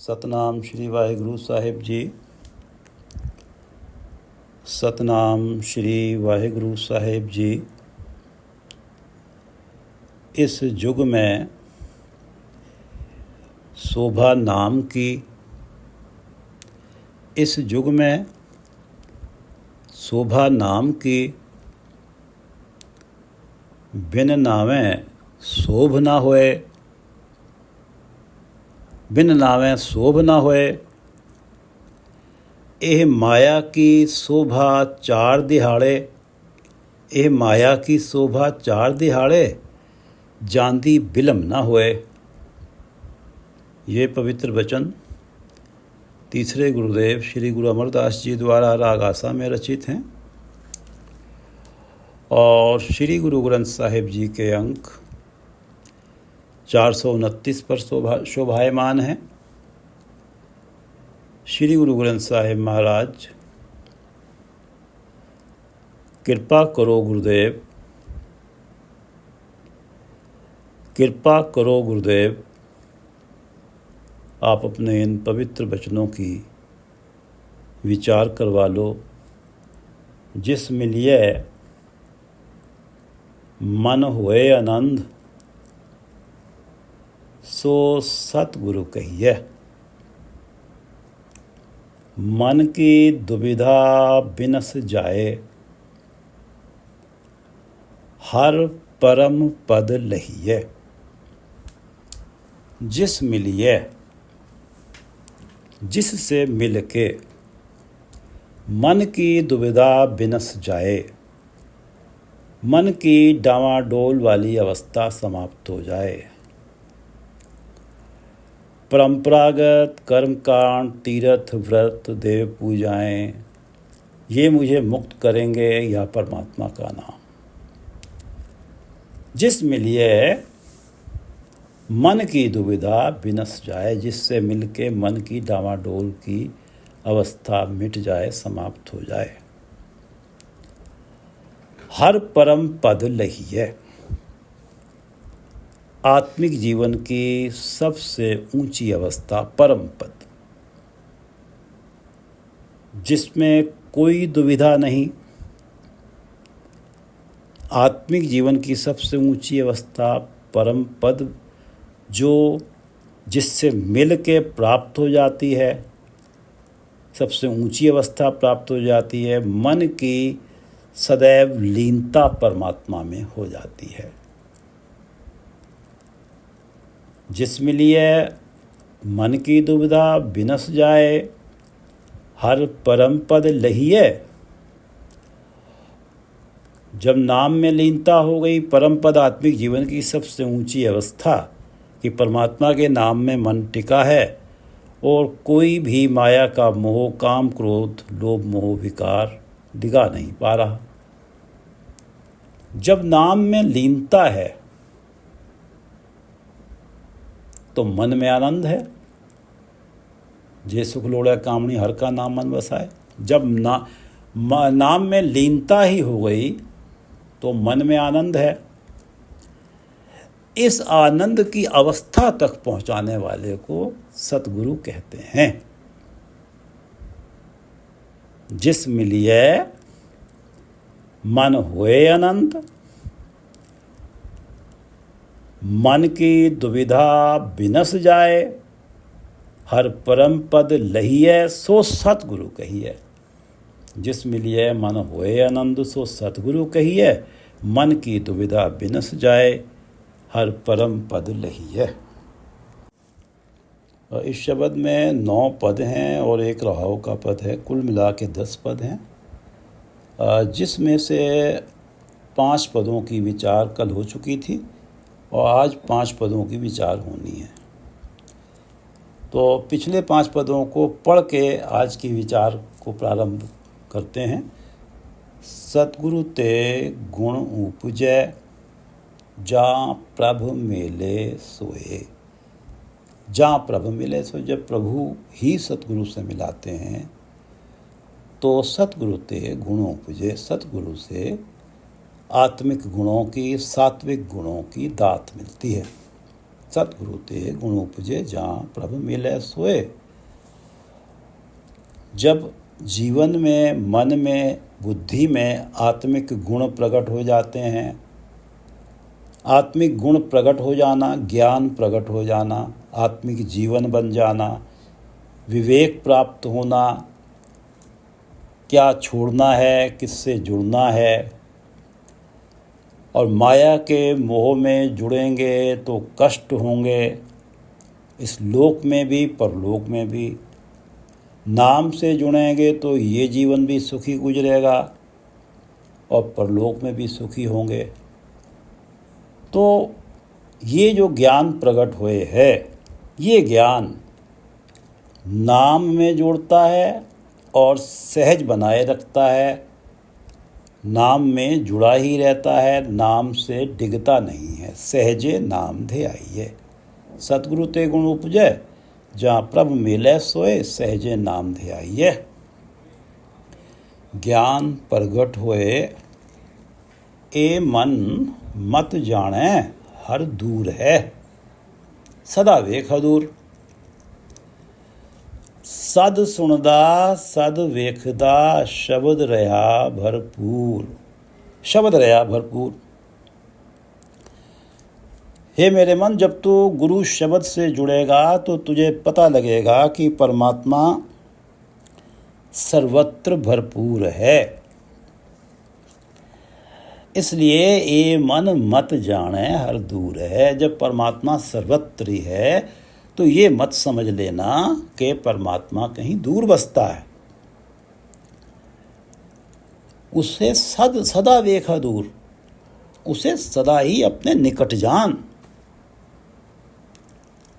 ਸਤਨਾਮ ਸ਼੍ਰੀ ਵਾਹਿਗੁਰੂ ਸਾਹਿਬ ਜੀ। ਸਤਨਾਮ ਸ਼੍ਰੀ ਵਾਹਿਗुरु साहिब जी। इस युग में शोभा नाम की, इस युग में शोभा नाम की, बिन नावें शोभ ना होए, बिन नावें शोभ ना होए। ਇਹ ਮਾਇਆ ਕੀ ਸ਼ੋਭਾ ਚਾਰ ਦਿਹਾੜੇ, ਇਹ ਮਾਇਆ की शोभा चार दिहाड़े, ਜਾਂਦੀ बिलम ना होए। ये पवित्र वचन तीसरे गुरुदेव श्री गुरु अमरदास जी द्वारा राग आसा में रचित हैं और श्री गुरु ग्रंथ साहिब जी के अंक 429 पर शोभायमान हैं। श्री गुरु ग्रंथ साहिब महाराज, कृपा करो गुरुदेव, कृपा करो गुरुदेव, आप अपने इन पवित्र वचनों की विचार करवा लो। जिस मिलिए मन होए आनंद, सो सतगुरु कहिए। मन की दुविधा बिनस जाए, हर परम पद लहिए। जिस मिलिए, जिससे मिल के मन की दुविधा बिनस जाए, मन की डावाडोल वाली अवस्था समाप्त हो जाए। परंपरागत कर्मकांड, तीर्थ, व्रत, देव पूजाएं, ये मुझे मुक्त करेंगे या परमात्मा का नाम। जिस मिलिए मन की दुविधा बिनस जाए, जिससे मिलके मन की डावाडोल की अवस्था मिट जाए, समाप्त हो जाए। हर परम पद लहिए, आत्मिक जीवन की सबसे ऊंची अवस्था परम पद, जिसमें कोई दुविधा नहीं। आत्मिक जीवन की सबसे ऊंची अवस्था परम पद, जो जिससे मिल के प्राप्त हो जाती है, सबसे ऊंची अवस्था प्राप्त हो जाती है। मन की सदैव लीनता परमात्मा में हो जाती है। जिसमें लिए मन की दुविधा बिनस जाए, हर परम पद लहिए। जब नाम में लीनता हो गई, परम पद आत्मिक जीवन की सबसे ऊंची अवस्था कि परमात्मा के नाम में मन टिका है और कोई भी माया का मोह, काम, क्रोध, लोभ, मोह, विकार डिगा नहीं पा रहा। जब नाम में लीनता है तो मन में आनंद है। जे सुख लोड़ा कामनी, हर का नाम मन बसाए। जब नाम में लीनता ही हो गई तो मन में आनंद है। इस आनंद की अवस्था तक पहुंचाने वाले को सतगुरु कहते हैं। जिस मिलिए मन होए आनंद, मन की दुविधा बिनस जाए, हर परम पद लहिए, सो सतगुरु कहिए। जिस मिलिए मन होए आनंद, सो सतगुरु कहिए। मन की दुविधा बिनस जाए, हर परम पद लहिए। इस शब्द में 9 पद हैं और एक रहाव का पद है। कुल मिला के 10 पद हैं, जिसमें से 5 पदों की विचार कल हो चुकी थी और आज 5 पदों की विचार होनी है। तो पिछले 5 पदों को पढ़ के आज की विचार को प्रारंभ करते हैं। सतगुरु ते गुण उपजै, जहाँ प्रभु मिले सोए। जहाँ प्रभु मिले सो, जब प्रभु ही सतगुरु से मिलाते हैं तो सतगुरु ते गुण उपजे, सतगुरु से आत्मिक गुणों की, सात्विक गुणों की दात मिलती है। सतगुरु ते गुण उपजे जहाँ प्रभ मिले सोए। जब जीवन में, मन में, बुद्धि में आत्मिक गुण प्रकट हो जाते हैं, आत्मिक गुण प्रकट हो जाना, ज्ञान प्रकट हो जाना, आत्मिक जीवन बन जाना, विवेक प्राप्त होना, क्या छोड़ना है, किससे जुड़ना है, और माया के मोह में जुड़ेंगे तो कष्ट होंगे, इस लोक में भी परलोक में भी। नाम से जुड़ेंगे तो ये जीवन भी सुखी गुजरेगा और परलोक में भी सुखी होंगे। तो ये जो ज्ञान प्रकट हुए है, ये ज्ञान नाम में जोड़ता है और सहज बनाए रखता है, नाम में जुड़ा ही रहता है, नाम से डिगता नहीं है। सहजे नाम ध्याइये, सतगुरु ते गुण उपजे जहाँ प्रभ मिले सोए, सहजे नाम ध्याइये। ज्ञान प्रगट होए ए मन मत जाने हर दूर है, सदा वेख दूर। सद सुनदा सद वेखदा शब्द रहा भरपूर, शब्द रहा भरपूर। हे मेरे मन, जब तू गुरु शब्द से जुड़ेगा तो तुझे पता लगेगा कि परमात्मा सर्वत्र भरपूर है। इसलिए ये मन मत जाने हर दूर है। जब परमात्मा सर्वत्र है तो ये मत समझ लेना कि परमात्मा कहीं दूर बसता है। उसे सदा वेखा दूर, उसे सदा ही अपने निकट जान।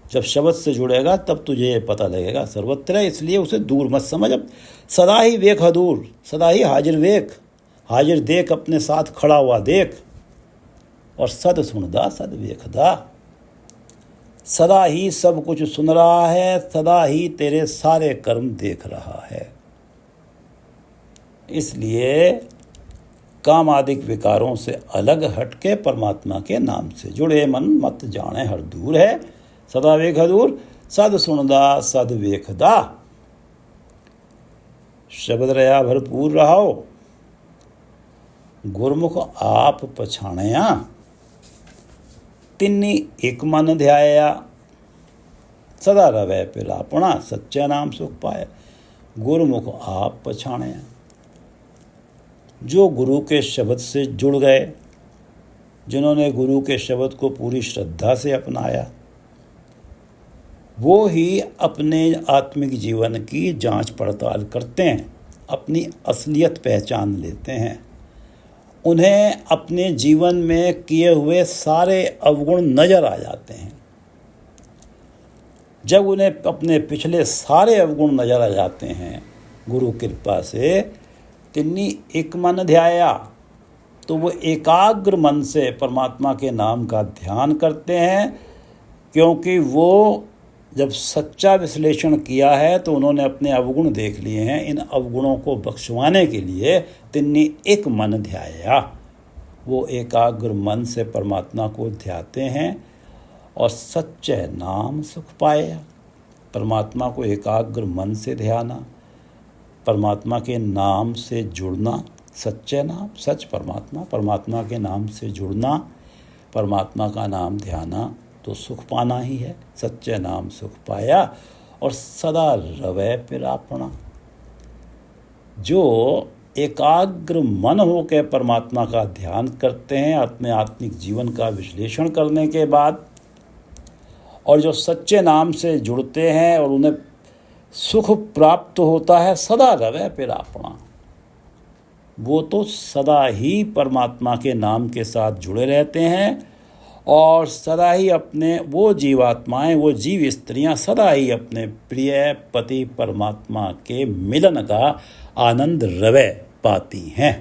जब शब्द से जुड़ेगा तब तुझे पता लगेगा सर्वत्र है, इसलिए उसे दूर मत समझ। अब सदा ही वेख दूर, सदा ही हाजिर वेख, हाजिर देख, अपने साथ खड़ा हुआ देख। और सद सुनदा सद वेखदा, सदा ही सब कुछ सुन रहा है, सदा ही तेरे सारे कर्म देख रहा है। इसलिए काम आदिक विकारों से अलग हटके परमात्मा के नाम से जुड़े मन मत जाने हर दूर है, सदा वेख दूर। सद सुनदा सद वेखदा, शब्द रहा भरपूर रहाओ। गुरमुख आप पछाणया, तिन्नी एक मन ध्याया। सदा रवै पिरापणा, सच्चा नाम सुख पाया। गुरमुख आप पछाणया, जो गुरु के शब्द से जुड़ गए, जिन्होंने गुरु के शब्द को पूरी श्रद्धा से अपनाया, वो ही अपने आत्मिक जीवन की जांच पड़ताल करते हैं, अपनी असलियत पहचान लेते हैं। उन्हें अपने जीवन में किए हुए सारे अवगुण नज़र आ जाते हैं। जब उन्हें अपने पिछले सारे अवगुण नज़र आ जाते हैं गुरु कृपा से, तिन्नी एक मन ध्याया, तो वो एकाग्र मन से परमात्मा के नाम का ध्यान करते हैं। क्योंकि वो जब सच्चा विश्लेषण किया है तो उन्होंने अपने अवगुण देख लिए हैं। इन अवगुणों को बख्शवाने के लिए तिन्नी एक मन ध्याया, वो एकाग्र मन से परमात्मा को ध्याते हैं और सच्चे नाम सुख पाया। परमात्मा को एकाग्र मन से ध्याना, परमात्मा के नाम से जुड़ना, सच्चे नाम, सच परमात्मा, परमात्मा के नाम से जुड़ना, परमात्मा का नाम ध्याना, तो सुख पाना ही है। सच्चे नाम सुख पाया और सदा रवै पिरापणा। जो एकाग्र मन होकर परमात्मा का ध्यान करते हैं अपने आत्मिक जीवन का विश्लेषण करने के बाद, और जो सच्चे नाम से जुड़ते हैं और उन्हें सुख प्राप्त होता है, सदा रवै पिरापणा, वो तो सदा ही परमात्मा के नाम के साथ जुड़े रहते हैं और सदा ही अपने, वो जीवात्माएं, वो जीव स्त्रियां सदा ही अपने प्रिय पति परमात्मा के मिलन का आनंद रवै पाती हैं।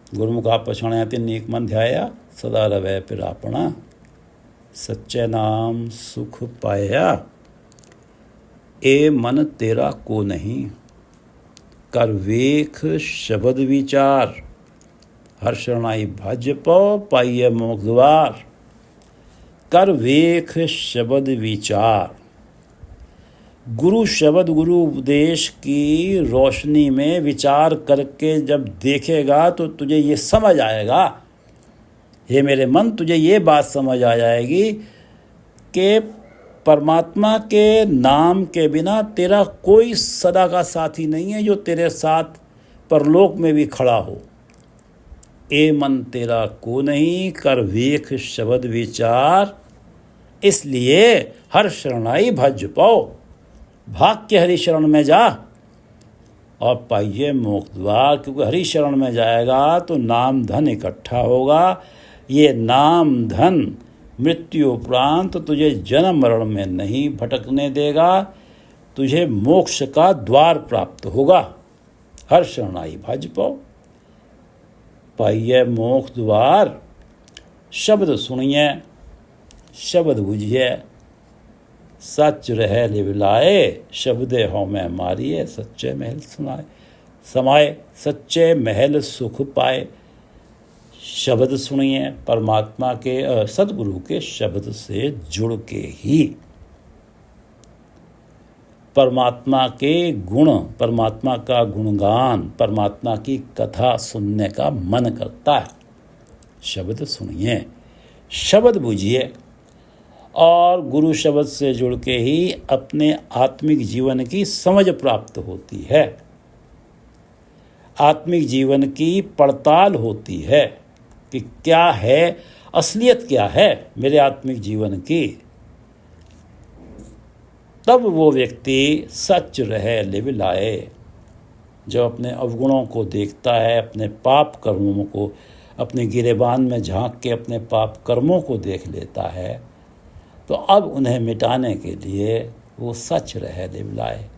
गुरुमुख आप पछाणया, तिन्नी एक मन ध्याया, सदा रवै पिरापणा, सच्चे नाम सुख पाया। ए मन तेरा को नहीं, कर वेख शब्द विचार, हर शरणाई भाज्य पौ पाइये मोक्ष द्वार। कर वेख शब्द विचार। गुरु शब्द गुरु उपदेश की रोशनी में विचार करके जब देखेगा तो तुझे ये समझ आएगा, हे मेरे मन, तुझे ये बात समझ आ जाएगी कि परमात्मा के नाम के बिना तेरा कोई सदा का साथी नहीं है जो तेरे साथ परलोक में भी खड़ा हो। ए मन तेरा को नहीं, कर वेख शब्द विचार। इसलिए हर शरणाई भज पाओ, भाग के हरि शरण में जा और पाइए मोक्ष द्वार। क्योंकि हरि शरण में जाएगा तो नाम धन इकट्ठा होगा। ये नाम धन मृत्यु उपरांत तुझे जन्म मरण में नहीं भटकने देगा, तुझे मोक्ष का द्वार प्राप्त होगा। हर शरणाई भज पाओ, पाइए मोक्ष द्वार। शब्द सुनिए, शब्द बुझिए, सच रहे लिवलाए। शब्दे हो में मारिए, सच्चे महल सुनाए समाए। सच्चे महल सुख पाए। शब्द सुनिए, परमात्मा के सदगुरु के शब्द से जुड़ के ही परमात्मा के गुण, परमात्मा का गुणगान, परमात्मा की कथा सुनने का मन करता है। शब्द सुनिए, शब्द बुझिए और गुरु शब्द से जुड़ के ही अपने आत्मिक जीवन की समझ प्राप्त होती है। आत्मिक जीवन की पड़ताल होती है कि क्या है, असलियत क्या है मेरे आत्मिक जीवन की। तब वो व्यक्ति सच रहे लिव लाए। जब अपने अवगुणों को देखता है, अपने पाप कर्मों को, अपने गिरेबान में झांक के अपने पाप कर्मों को देख लेता है, तो अब उन्हें मिटाने के लिए वो सच रहे लिव लाए।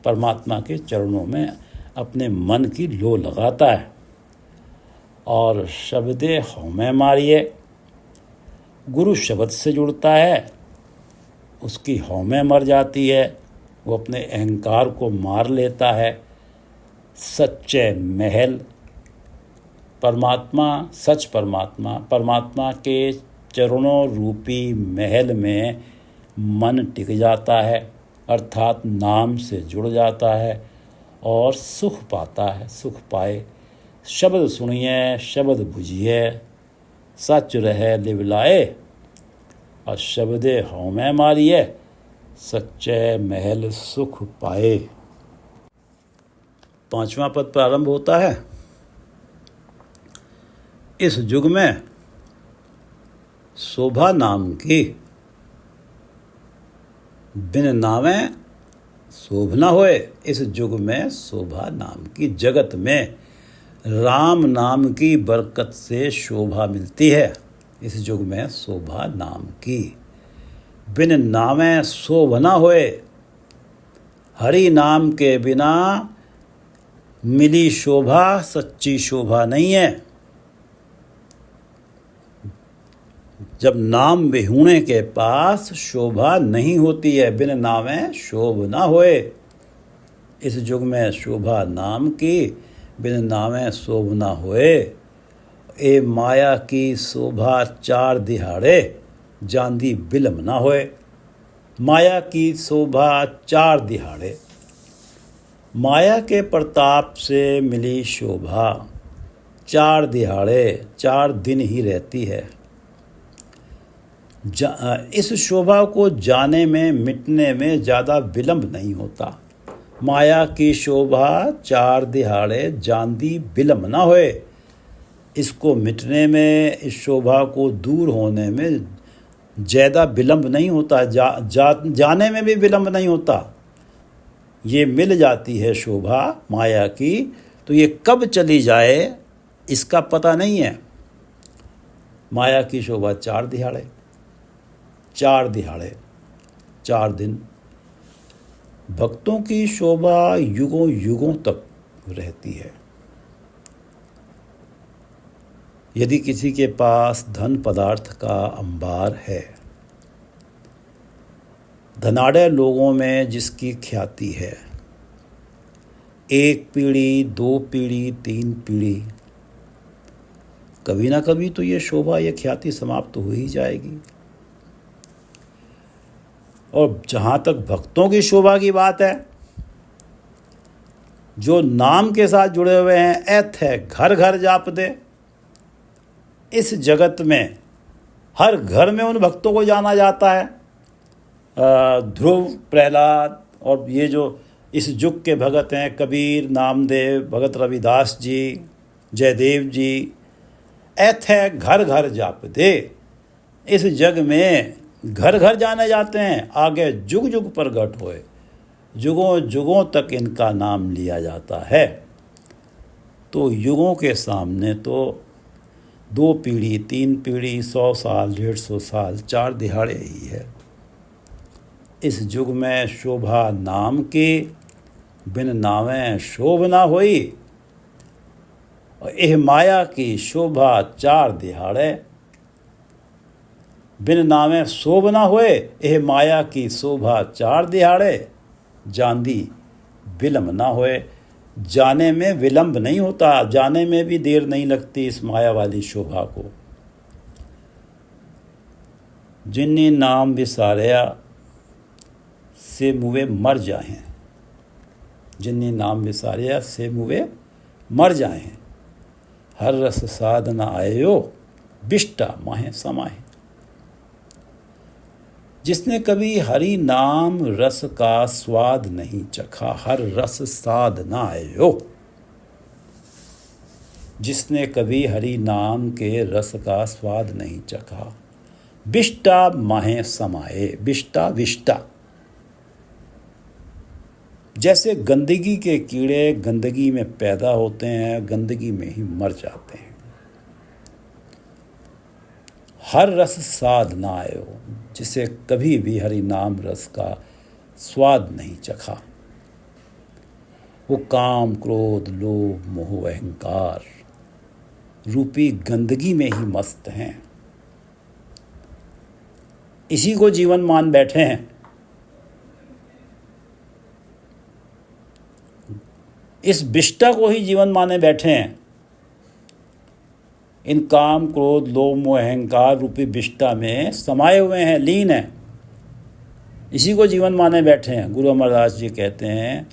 परमात्मा के चरणों में अपने मन की लो लगाता है और शब्दे हमें मारिए। गुरु शब्द से जुड़ता है, उसकी हमें मर जाती है, वो अपने अहंकार को मार लेता है। सच्चे महल परमात्मा, सच परमात्मा, परमात्मा के चरणों रूपी महल में मन टिक जाता है, अर्थात नाम से जुड़ जाता है और सुख पाता है। सुख पाए, शब्द सुनिए, शब्द बुझिए, सच रहे लिव लाए और शब्दे हमें मारिए, सच्चे महल सुख पाए। 5वां पद प्रारंभ होता है। इस युग में शोभा नाम की बिन नामे शोभ न होए। इस युग में शोभा नाम की, जगत में राम नाम की बरकत से शोभा मिलती है। इस युग में शोभा नाम की बिन नामे शोभ न होए। हरि नाम के बिना मिली शोभा सच्ची शोभा नहीं है। जब नाम विहूणे के पास शोभा नहीं होती है, बिन नामे शोभ न होए। इस युग में शोभा नाम की, बिन नामे शोभ न होए। ए माया की शोभा 4 दिहाड़े, जांदी बिलम न होए। माया की शोभा 4 दिहाड़े, माया के प्रताप से मिली शोभा 4 दिहाड़े, 4 दिन ही रहती है। इस शोभा को जाने में, मिटने में ज़्यादा विलंब नहीं होता। माया की शोभा 4 दिहाड़े, जांदी विलंब ना होए। इसको मिटने में, इस शोभा को दूर होने में ज़्यादा विलंब नहीं होता। जाने में भी विलंब नहीं होता। ये मिल जाती है शोभा माया की, तो ये कब चली जाए इसका पता नहीं है। माया की शोभा 4 दिहाड़े, 4 दिहाड़े, 4 दिन। भक्तों की शोभा युगों युगों तक रहती है। यदि किसी के पास धन पदार्थ का अंबार है, धनाढ़ लोगों में जिसकी ख्याति है, 1 पीढ़ी, 2 पीढ़ी, 3 पीढ़ी, कभी ना कभी तो ये शोभा, ये ख्याति समाप्त हो ही जाएगी। और जहाँ तक भक्तों की शोभा की बात है, जो नाम के साथ जुड़े हुए हैं, ऐथ है घर घर जाप दे। इस जगत में हर घर में उन भक्तों को जाना जाता है। ध्रुव, प्रहलाद और ये जो इस युग के भगत हैं, कबीर, नामदेव, भगत रविदास जी, जयदेव जी, ऐथ है घर घर जाप दे। इस जग में घर घर जाने जाते हैं, आगे जुग जुग प्रगट होए, जुगों जुगों तक इनका नाम लिया जाता है। तो युगों के सामने तो 2 पीढ़ी, 3 पीढ़ी, 100 साल, 150 साल, 4 दिहाड़े ही है। इस युग में शोभा नाम की, बिन नावें शोभ ना होई। और एह माया की शोभा 4 दिहाड़े, बिन नावें शोभ ना होए। एह माया की शोभा 4 दिहाड़े, जांदी विलम्ब ना होए। जाने में विलम्ब नहीं होता, जाने में भी देर नहीं लगती इस माया वाली शोभा को। जिन्नी नाम विसारया से मुवे मर जाए, जिन्नी नाम विसारया से मुवे मर जाए। हर रस साधना आयो, बिष्टा माहे समाए। जिसने कभी हरि नाम रस का स्वाद नहीं चखा, हर रस साध ना आयो। जिसने कभी हरि नाम के रस का स्वाद नहीं चखा, बिष्टा माहे समाए। बिष्टा विष्टा, जैसे गंदगी के कीड़े गंदगी में पैदा होते हैं, गंदगी में ही मर जाते हैं। हर रस साध ना आयो, जिसे कभी भी हरि नाम रस का स्वाद नहीं चखा, वो काम, क्रोध, लोभ, मोह, अहंकार रूपी गंदगी में ही मस्त हैं। इसी को जीवन मान बैठे हैं। इस विष्टा को ही जीवन माने बैठे हैं। इन काम, क्रोध, लोभ, मोह, अहंकार रूपी विष्टा में समाये हुए हैं, लीन हैं। इसी को जीवन माने बैठे हैं। गुरु अमरदास जी कहते हैं,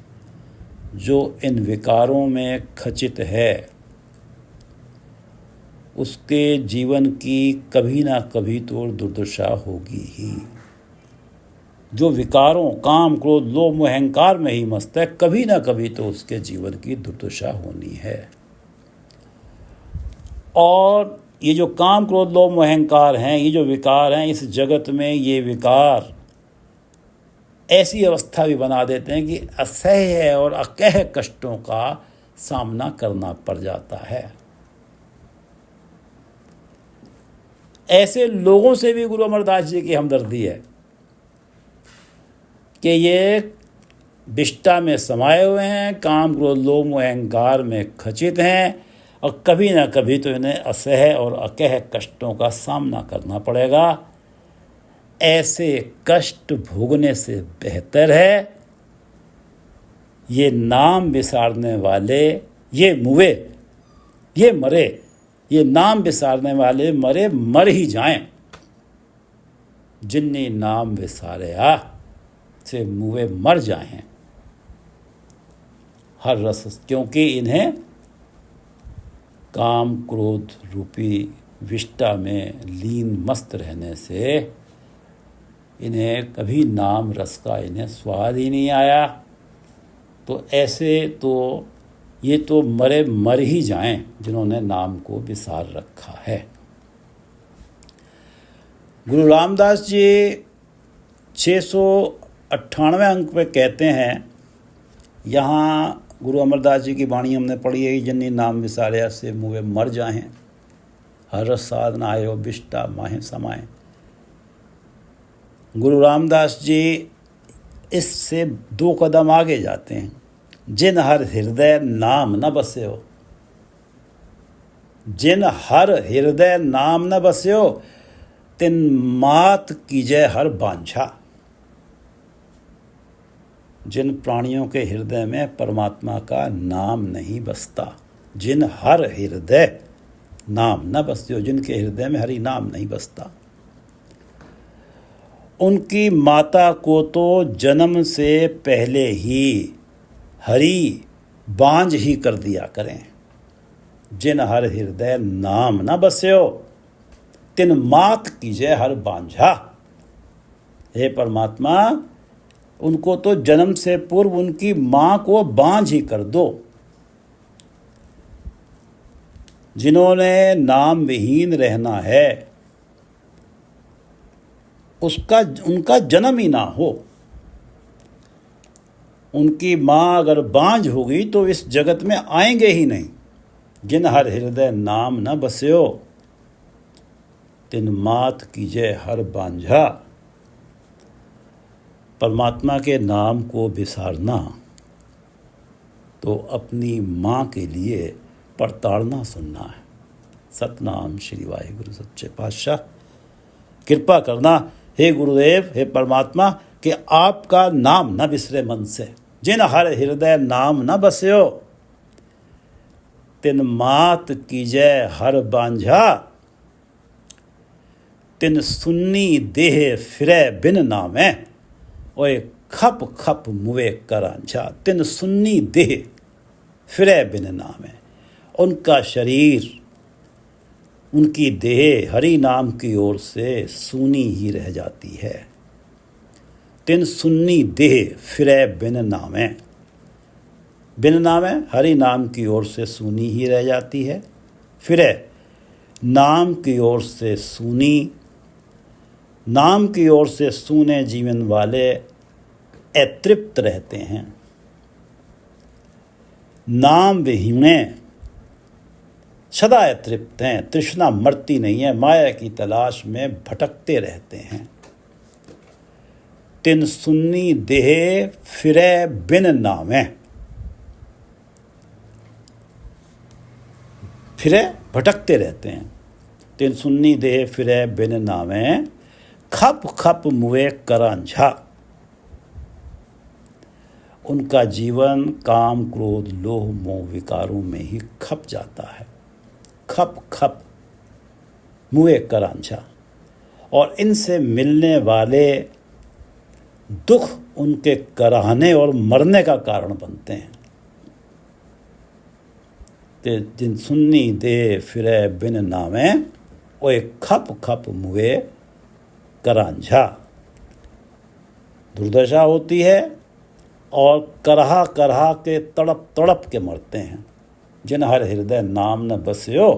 जो इन विकारों में खचित है, उसके जीवन की कभी ना कभी तो दुर्दशा होगी ही। जो विकारों, काम, क्रोध, लोभ, मोह, अहंकार में ही मस्त है, कभी ना कभी तो उसके जीवन की दुर्दशा होनी है। और ये जो काम, क्रोध, लोभ, मोह, अहंकार हैं, ये जो विकार हैं, इस जगत में ये विकार ऐसी अवस्था भी बना देते हैं कि असह्य और अकह कष्टों का सामना करना पड़ जाता है। ऐसे लोगों से भी गुरु अमरदास जी की हमदर्दी है कि ये विष्टा में समाये हुए हैं, काम, क्रोध, लोभ, मोह, अहंकार में खचित हैं, और कभी ना कभी तो इन्हें असह्य और अकह कष्टों का सामना करना पड़ेगा। ऐसे कष्ट भोगने से बेहतर है ये नाम विसारने वाले, ये मुवे, ये मरे, ये नाम विसारने वाले मरे, मर ही जाएं। जिन्नी नाम विसारया से मुवे मर जाएं। हर रस, क्योंकि इन्हें काम, क्रोध रूपी विष्टा में लीन मस्त रहने से इन्हें कभी नाम रस का इन्हें स्वाद ही नहीं आया। तो ऐसे तो ये तो मरे मर ही जाएं जिन्होंने नाम को विसार रखा है। गुरु रामदास जी 698 अंक पे कहते हैं, यहाँ गुरु अमरदास जी की वाणी हमने पढ़ी है, जिन्नी नाम विसारया से मुवे मर जाएं, हर रस साधना आयो, बिष्टा माहे समाए। गुरु रामदास जी इससे 2 कदम आगे जाते हैं। जिन हर हृदय नाम न बस्यो, जिन हर हृदय नाम न बस्यो, तिन मात कीजय हर बांछा। जिन प्राणियों के हृदय में परमात्मा का नाम नहीं बसता, जिन हर हृदय नाम न बस्यो, जिनके हृदय में हरि नाम नहीं बसता, उनकी माता को तो जन्म से पहले ही हरि बांझ ही कर दिया करें। जिन हर हृदय नाम न बस्यो, तिन मात कीजय हर बांझा। हे परमात्मा, उनको तो जन्म से पूर्व उनकी माँ को बांझ ही कर दो। जिन्होंने नाम विहीन रहना है, उनका जन्म ही ना हो। उनकी माँ अगर बांझ होगी तो इस जगत में आएंगे ही नहीं। जिन हर हृदय नाम न बस्यो, तिन मात कीजय हर बांझा। परमात्मा के नाम को विसारना तो अपनी माँ के लिए प्रताड़ना सुनना है। सतनाम श्री वाहिगुरु सच्चे पातशाह। कृपा करना हे गुरुदेव, हे परमात्मा, कि आपका नाम न बिसरे मन से। जिन हर हृदय नाम न बस्यो, तिन मात कीजय हर बांझा। तिन सुन्नी देह फिरे बिन नामे, ओए खप खप मुए करांझा। तिन सुन्नी देह फिरे बिन नामे, उनका शरीर, उनकी देह हरि नाम की ओर से सूनी ही रह जाती है। तिन सुन्नी देह फिरे बिन नामे, बिन नामे हरि नाम की ओर से सूनी ही रह जाती है। फिरे नाम की ओर से सूनी, नाम की ओर से सूने जीवन वाले अतृप्त रहते हैं। नाम विहीने सदा अतृप्त हैं। तृष्णा मरती नहीं है, माया की तलाश में भटकते रहते हैं। तिन सुन्नी देह फिरे बिन नामे, फिरे भटकते रहते हैं। तिन सुन्नी देह फिरे बिन नामे, खप खप मुए करांझा। उनका जीवन काम क्रोध लोभ मोह विकारों में ही खप जाता है। खप खप मुए करांझा। और इनसे मिलने वाले दुख उनके कराहने और मरने का कारण बनते हैं। जिन सुन्नी दे फिरे बिन नामे, ओए खप खप मुए करांझा। दुर्दशा होती है और करहा करहा के तड़प तड़प के मरते हैं। जिन हर हृदय नाम न बस्यो,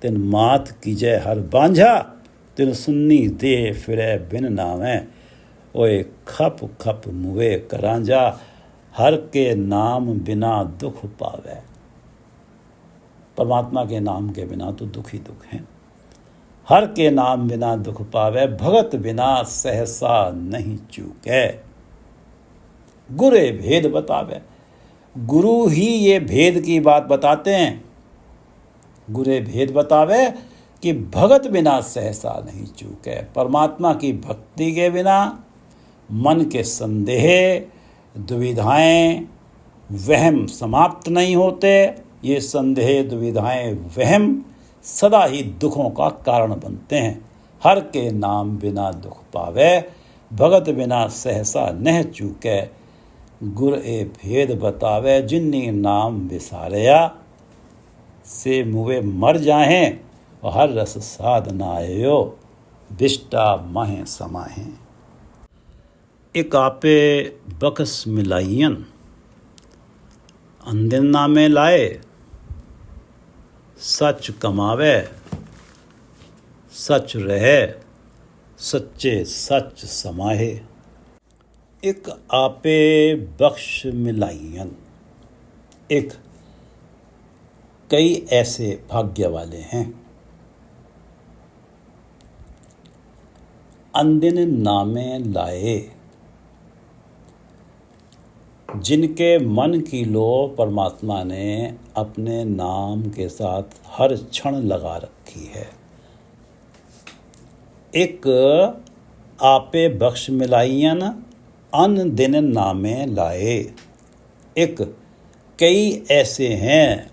तिन मात कीजय हर बांझा। तिन सुन्नी दे फिरे बिन नामे, ओए खप खप मुए करांझा। हर के नाम बिना दुख पावे। परमात्मा के नाम के बिना तो दुख ही दुख हैं। हर के नाम बिना दुख पावे, भगत बिना सहसा नहीं चूके। गुरे भेद बतावे, गुरु ही ये भेद की बात बताते हैं। गुरे भेद बतावे कि भगत बिना सहसा नहीं चूके। परमात्मा की भक्ति के बिना मन के संदेह दुविधाएं वहम समाप्त नहीं होते। ये संदेह दुविधाएं वहम सदा ही दुखों का कारण बनते हैं। हर के नाम बिना दुख पावे, भगत बिना सहसा नह चूके। गुर ए भेद बतावे, जिन्नी नाम विसारया। से मुवे मर जाहें, और हर रस साध न आयो। बिष्टा माहें समाहें। एक आपे बकस मिलाइयन, अंदिन नामे लाए। सच कमावे, सच रहे, सच्चे सच समाहे। एक आपे बख्श मिलाइयन। एक कई ऐसे भाग्य वाले हैं। अंदिन नामे लाए, जिनके मन की लो परमात्मा ने अपने नाम के साथ हर क्षण लगा रखी है। एक आपे बख्श मिलाइयन, अन दिन नामे लाए। एक कई ऐसे हैं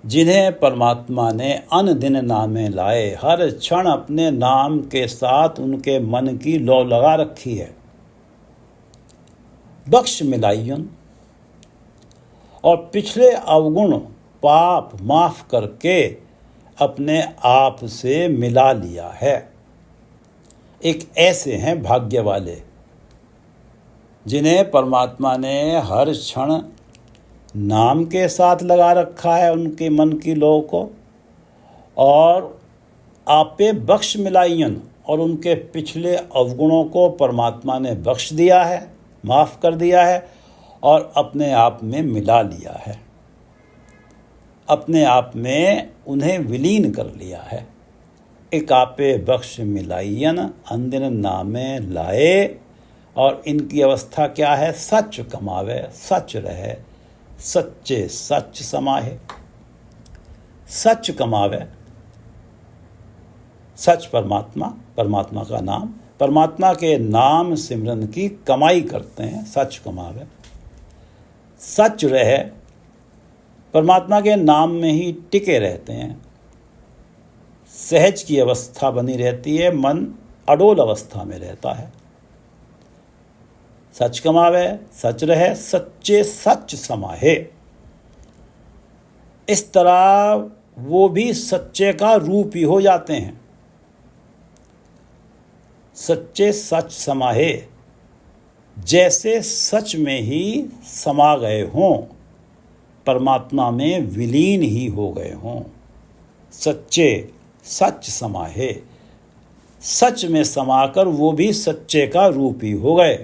जिन्हें परमात्मा ने अन दिन नामे लाए, हर क्षण अपने नाम के साथ उनके मन की लौ लगा रखी है। बख्श मिलाइयन, और पिछले अवगुण पाप माफ करके अपने आप से मिला लिया है। एक ऐसे हैं भाग्य वाले जिन्हें परमात्मा ने हर क्षण नाम के साथ लगा रखा है उनके मन की लौ को, और आपे बख्श मिलाइयन, और उनके पिछले अवगुणों को परमात्मा ने बख्श दिया है, माफ़ कर दिया है और अपने आप में मिला लिया है, अपने आप में उन्हें विलीन कर लिया है। एक आपे बख्श मिलाइयन अंदिन नामे लाए, और इनकी अवस्था क्या है? सच कमावे, सच रहे, सच्चे सच समाहे। सच कमावे, सच परमात्मा, परमात्मा का नाम, परमात्मा के नाम सिमरन की कमाई करते हैं, सच कमावे। सच रहे, परमात्मा के नाम में ही टिके रहते हैं, सहज की अवस्था बनी रहती है, मन अडोल अवस्था में रहता है। सच कमावे, सच रहे, सच्चे सच समाहे। इस तरह वो भी सच्चे का रूप ही हो जाते हैं। सच्चे सच समाहे, जैसे सच में ही समा गए हों, परमात्मा में विलीन ही हो गए हों। सच्चे सच समाहे, सच में समाकर वो भी सच्चे का रूप ही हो गए।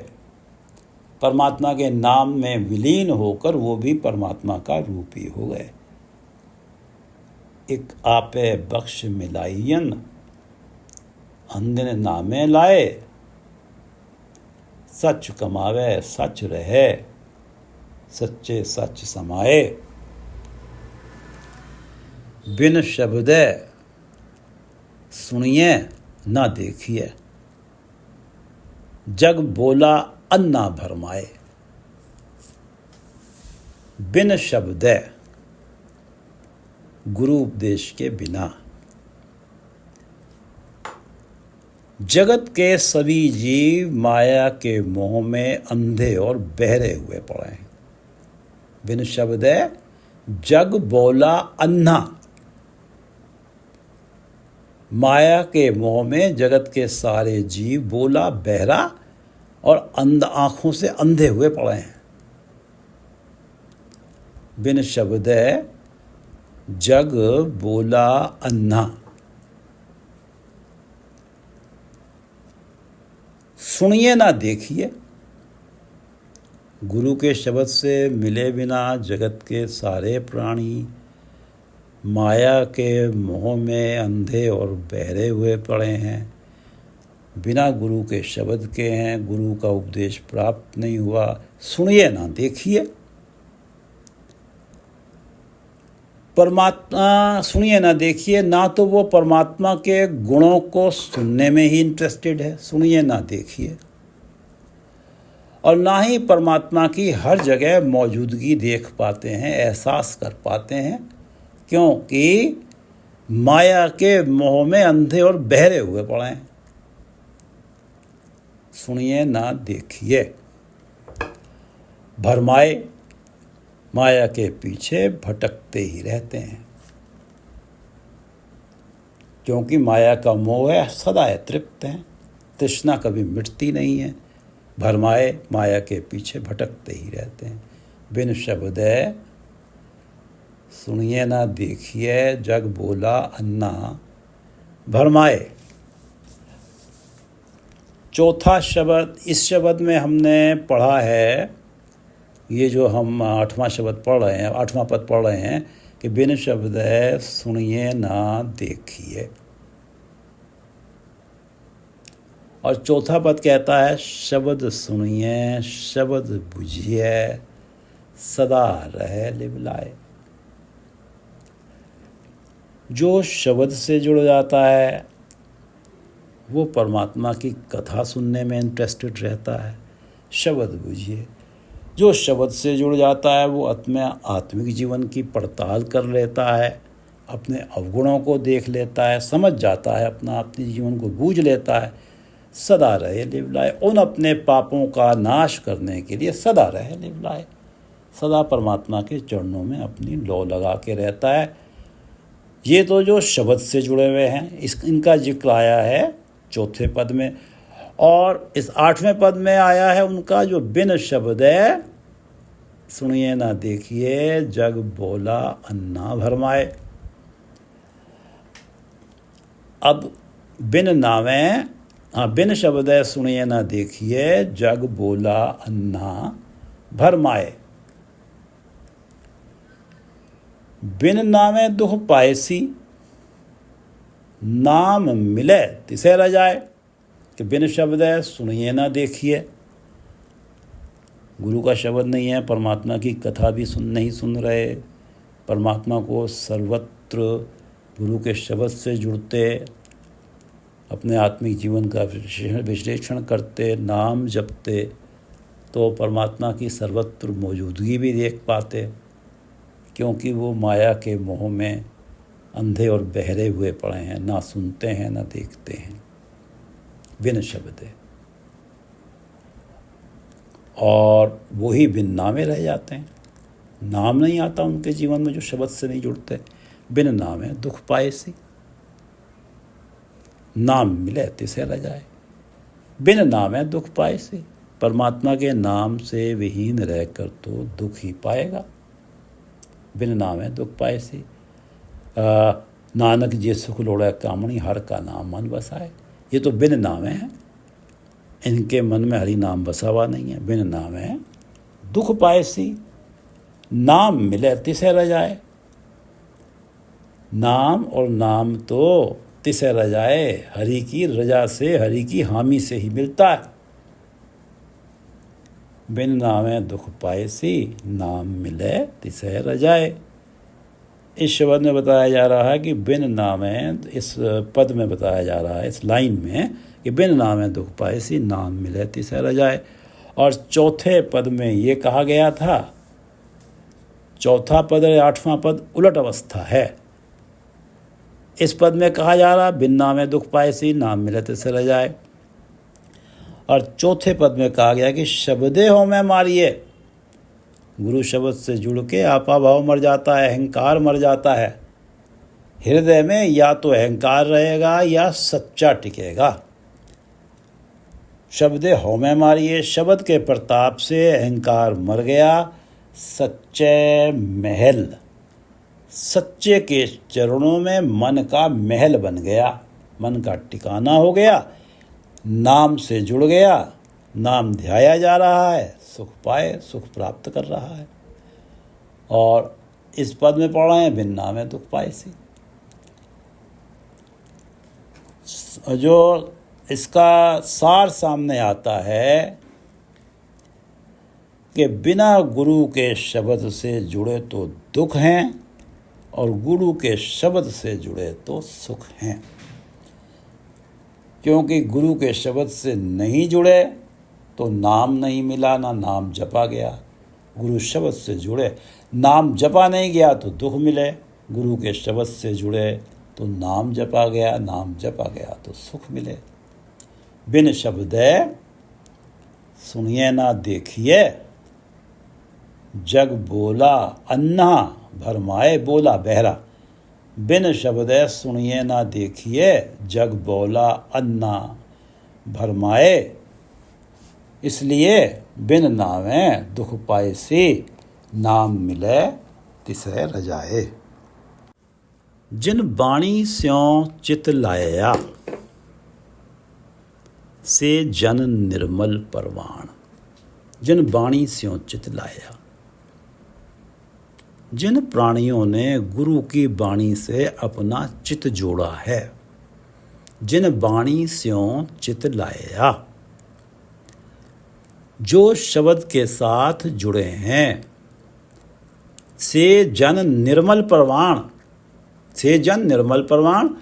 परमात्मा के नाम में विलीन होकर वो भी परमात्मा का रूप ही हो गए। एक आपे बख्श मिलाइयन अंदिन नामे लाए, सच कमावे, सच रहे, सच्चे सच समाए। बिन शब्दे सुनिए ना देखिए, जग बोला अन्ना भरमाए। बिन शब्दे, गुरु उपदेश के बिना जगत के सभी जीव माया के मोह में अंधे और बहरे हुए पड़े हैं। बिन शब्दे जग बोला अन्ना, माया के मोह में जगत के सारे जीव बोला बहरा और अंध आँखों से अंधे हुए पड़े हैं। बिन शब्दे जग बोला अन्ना, सुनिए ना देखिए। गुरु के शब्द से मिले बिना जगत के सारे प्राणी माया के मोह में अंधे और बहरे हुए पड़े हैं, बिना गुरु के शब्द के हैं, गुरु का उपदेश प्राप्त नहीं हुआ। सुनिए ना देखिए, परमात्मा सुनिए ना देखिए, ना तो वो परमात्मा के गुणों को सुनने में ही इंटरेस्टेड है, सुनिए ना देखिए, और ना ही परमात्मा की हर जगह मौजूदगी देख पाते हैं, एहसास कर पाते हैं, क्योंकि माया के मोह में अंधे और बहरे हुए पड़े हैं। सुनिए ना देखिए, भरमाए, माया के पीछे भटकते ही रहते हैं, क्योंकि माया का मोह है, सदा तृप्त है, तृष्णा कभी मिटती नहीं है। भरमाए, माया के पीछे भटकते ही रहते हैं। बिन शब्दे सुनिए ना देखिए, जग बोला अन्ना भरमाए। चौथा शब्द, इस शब्द में हमने पढ़ा है, ये जो हम 8वां शब्द पढ़ रहे हैं, 8वां पद पढ़ रहे हैं कि बिन शब्द सुनिए ना देखिए, और चौथा पद कहता है शब्द सुनिए, शब्द बुझिए, सदा रहे लिवलाए। जो शब्द से जुड़ जाता है वो परमात्मा की कथा सुनने में इंटरेस्टेड रहता है। शब्द बुझिए, जो शब्द से जुड़ जाता है वो अपने आत्मिक जीवन की पड़ताल कर लेता है, अपने अवगुणों को देख लेता है, समझ जाता है, अपने जीवन को बूझ लेता है। सदा रहे लिवलाए, उन अपने पापों का नाश करने के लिए सदा रहे लिवलाए, सदा परमात्मा के चरणों में अपनी लौ लगा के रहता है। ये तो जो शब्द से जुड़े हुए हैं, इनका जिक्र आया है 4 पद में, और इस 8वें पद में आया है उनका जो बिन शब्द है, सुनिए ना देखिए जग बोला अन्ना भरमाए। अब बिन नावे, बिन शब्द है सुनिए ना देखिए जग बोला अन्ना भरमाए। बिन नामे दुख पायसी, नाम मिले तिसे रजाए। कि बिन शब्द है सुनिए ना देखिए, गुरु का शब्द नहीं है, परमात्मा की कथा भी नहीं सुन रहे, परमात्मा को सर्वत्र गुरु के शब्द से जुड़ते, अपने आत्मिक जीवन का विश्लेषण करते, नाम जपते, तो परमात्मा की सर्वत्र मौजूदगी भी देख पाते, क्योंकि वो माया के मोह में अंधे और बहरे हुए पड़े हैं, ना सुनते हैं ना देखते हैं। बिन शब्द है, और वही बिन नामे रह जाते हैं। नाम नहीं आता उनके जीवन में जो शब्द से नहीं जुड़ते। बिन नामे दुख पायसी, नाम मिले तिसे रह जाए। बिन नामे दुख पायसी, परमात्मा के नाम से विहीन रहकर तो दुख ही पाएगा। बिन नामे दुख पायसी, नानक जे सुख लोड़े कामणी, हर का नाम मन बसाए। ये तो बिन नामे हैं, इनके मन में हरि नाम बसा हुआ नहीं है। बिन नामे दुख पायसी, नाम मिले तिसे रह जाए। नाम और नाम तो तिसे रह जाए, हरि की रजा से, हरि की हामी से ही मिलता है। बिन नामे दुख पायसी, नाम मिले तिसे रह जाए। इस शब्द में बताया जा रहा है कि बिन नामे, इस पद में बताया जा रहा है, इस लाइन में, कि बिन नामे दुख पायसी, नाम मिले तिसे रह जाए। और 4 पद में ये कहा गया था, 4 पद और 8वां पद उलट अवस्था है। इस पद में कहा जा रहा बिन नामे दुख पायसी, नाम मिले तिसे रह जाए, और 4 पद में कहा गया कि शब्दे हो में मारिए। गुरु शब्द से जुड़ के आपा भाव मर जाता है, अहंकार मर जाता है। हृदय में या तो अहंकार रहेगा या सच्चा टिकेगा। शब्दे हो में मारिए, शब्द के प्रताप से अहंकार मर गया। सच्चे महल, सच्चे के चरणों में मन का महल बन गया, मन का ठिकाना हो गया, नाम से जुड़ गया, नाम ध्याया जा रहा है, सुख पाए, सुख प्राप्त कर रहा है। और इस पद में पढ़ रहे हैं बिन नामे दुख पायसी। जो इसका सार सामने आता है कि बिना गुरु के शब्द से जुड़े तो दुख हैं, और गुरु के शब्द से जुड़े तो सुख हैं। क्योंकि गुरु के शब्द से नहीं जुड़े तो नाम नहीं मिला, ना नाम जपा गया। गुरु शब्द से जुड़े, नाम जपा नहीं गया तो दुख मिले। गुरु के शब्द से जुड़े तो नाम जपा गया, नाम जपा गया तो सुख मिले। बिन शब्द सुनिए ना देखिए, जग बोला अन्ना भरमाए। बोला बहरा, बिन शब्द सुनिए ना देखिए, जग बोला अन्ना भरमाए। इसलिए बिन नामे दुख पायसी, नाम मिले तिसे रजाए। जिन बाणी स्यों चित लाया, से जन निर्मल परवान। जिन बाणी स्यों चित लाया, जिन प्राणियों ने गुरु की बाणी से अपना चित जोड़ा है। जिन बाणी स्यों चित लाया, जो शब्द के साथ जुड़े हैं। से जन निर्मल परवान, से जन निर्मल परवान,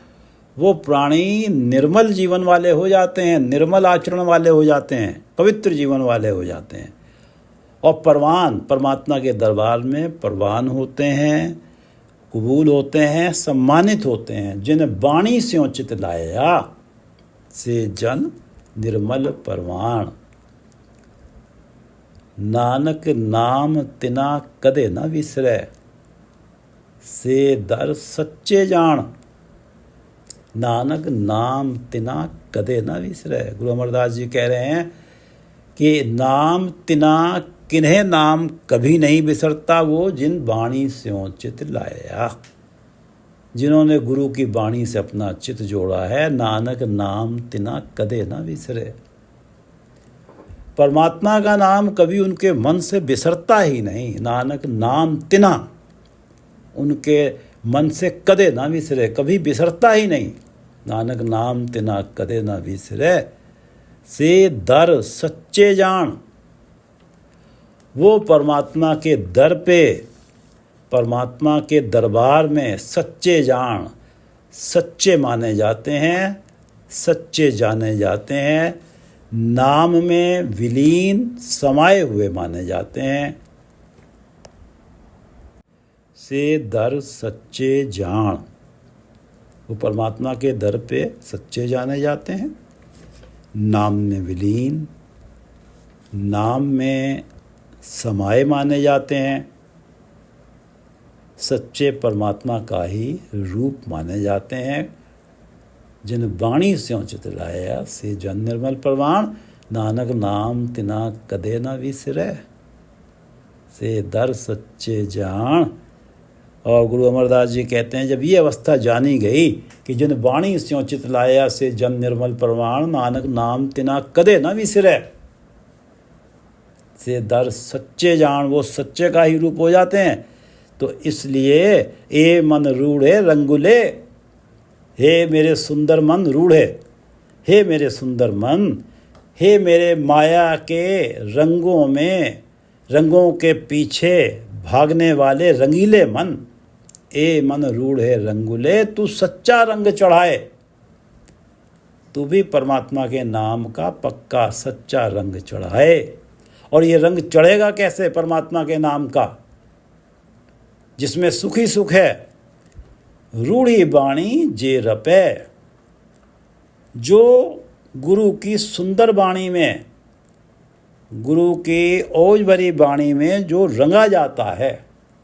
वो प्राणी निर्मल जीवन वाले हो जाते हैं, निर्मल आचरण वाले हो जाते हैं, पवित्र जीवन वाले हो जाते हैं। और परवान परमात्मा के दरबार में परवान होते हैं, कबूल होते हैं, सम्मानित होते हैं। जिन बाणी स्यों चित लाया से जन निर्मल परवान। नानक नाम तिना कदे न विसरै से दर सच्चे जान। नानक नाम तिना कदे न विसरै। गुरु अमरदास जी कह रहे हैं कि नाम तिना किन्हें नाम कभी नहीं बिसरता वो जिन बाणी स्यों चित लाया। जिन्होंने गुरु की बाणी से अपना चित जोड़ा है, नानक नाम तिना कदे न विसरे। परमात्मा का नाम कभी उनके मन से बिसरता ही नहीं। नानक नाम तिना उनके मन से कदे ना विसरे, कभी बिसरता ही नहीं। नानक नाम तिना कदे ना विसरे से दर सच्चे जान। वो परमात्मा के दर पे, परमात्मा के दरबार में सच्चे जान, सच्चे माने जाते हैं, सच्चे जाने जाते हैं। नाम में विलीन समाये हुए माने जाते हैं। से दर सच्चे जान, वो परमात्मा के दर पे सच्चे जाने जाते हैं। नाम में विलीन, नाम में समाये माने जाते हैं। सच्चे परमात्मा का ही रूप माने जाते हैं। जिन बाणी स्यों चित लाया से जन निर्मल परवान। नानक नाम तिना कदे न विसरै से दर सच्चे जान। और गुरु अमरदास जी कहते हैं जब ये अवस्था जानी गई कि जिन बाणी स्यों चित लाया से जन निर्मल परवान। नानक नाम तिना कदे न विसरै से दर सच्चे जान, वो सच्चे का ही रूप हो जाते हैं। तो इसलिए ए मन रूढ़े रंगुले, हे मेरे सुंदर मन रूढ़े, हे मेरे सुंदर मन, हे मेरे माया के रंगों में, रंगों के पीछे भागने वाले रंगीले मन। ए मन रूढ़े रंगुले, तू सच्चा रंग चढ़ाए। तू भी परमात्मा के नाम का पक्का सच्चा रंग चढ़ाए। और ये रंग चढ़ेगा कैसे परमात्मा के नाम का, जिसमें सुख ही सुख है। रूढ़ी बाणी जे रपे, जो गुरु की सुंदर बाणी में, गुरु की ओज भरी बाणी में जो रंगा जाता है।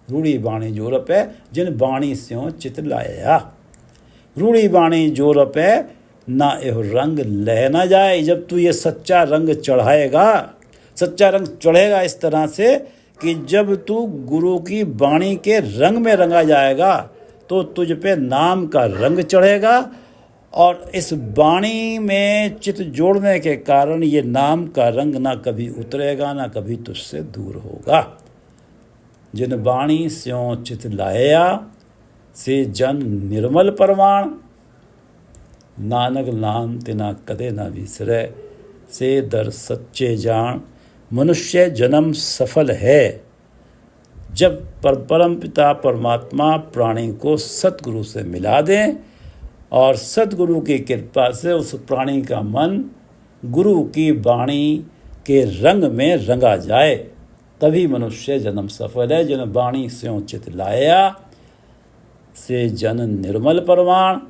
रूढ़ी बाणी जो रपे, जिन बाणी स्यों चित लाया। रूढ़ी बाणी जो रपे, ना एह रंग लह ना जाए। जब तू ये सच्चा रंग चढ़ाएगा, सच्चा रंग चढ़ेगा इस तरह से कि जब तू गुरु की बाणी के रंग में रंगा जाएगा तो तुझ पे नाम का रंग चढ़ेगा। और इस बाणी में चित जोड़ने के कारण ये नाम का रंग ना कभी उतरेगा, ना कभी तुझसे दूर होगा। जिन बाणी स्यों चित लाया से जन निर्मल परवान। नानक नाम तिना कदे ना विसरै से दर सच्चे जान। मनुष्य जन्म सफल है जब परम पिता परमात्मा प्राणी को सतगुरु से मिला दें और सतगुरु की कृपा से उस प्राणी का मन गुरु की वाणी के रंग में रंगा जाए। तभी मनुष्य जन्म सफल है। जिन बाणी स्यों चित लाया से जन निर्मल परवान।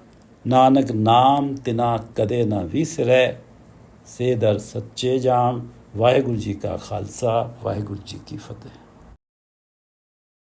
नानक नाम तिना कदे न विसरै से दर सच्चे जान। वाहिगुरु जी का खालसा, वाहिगुरु जी की फतेह।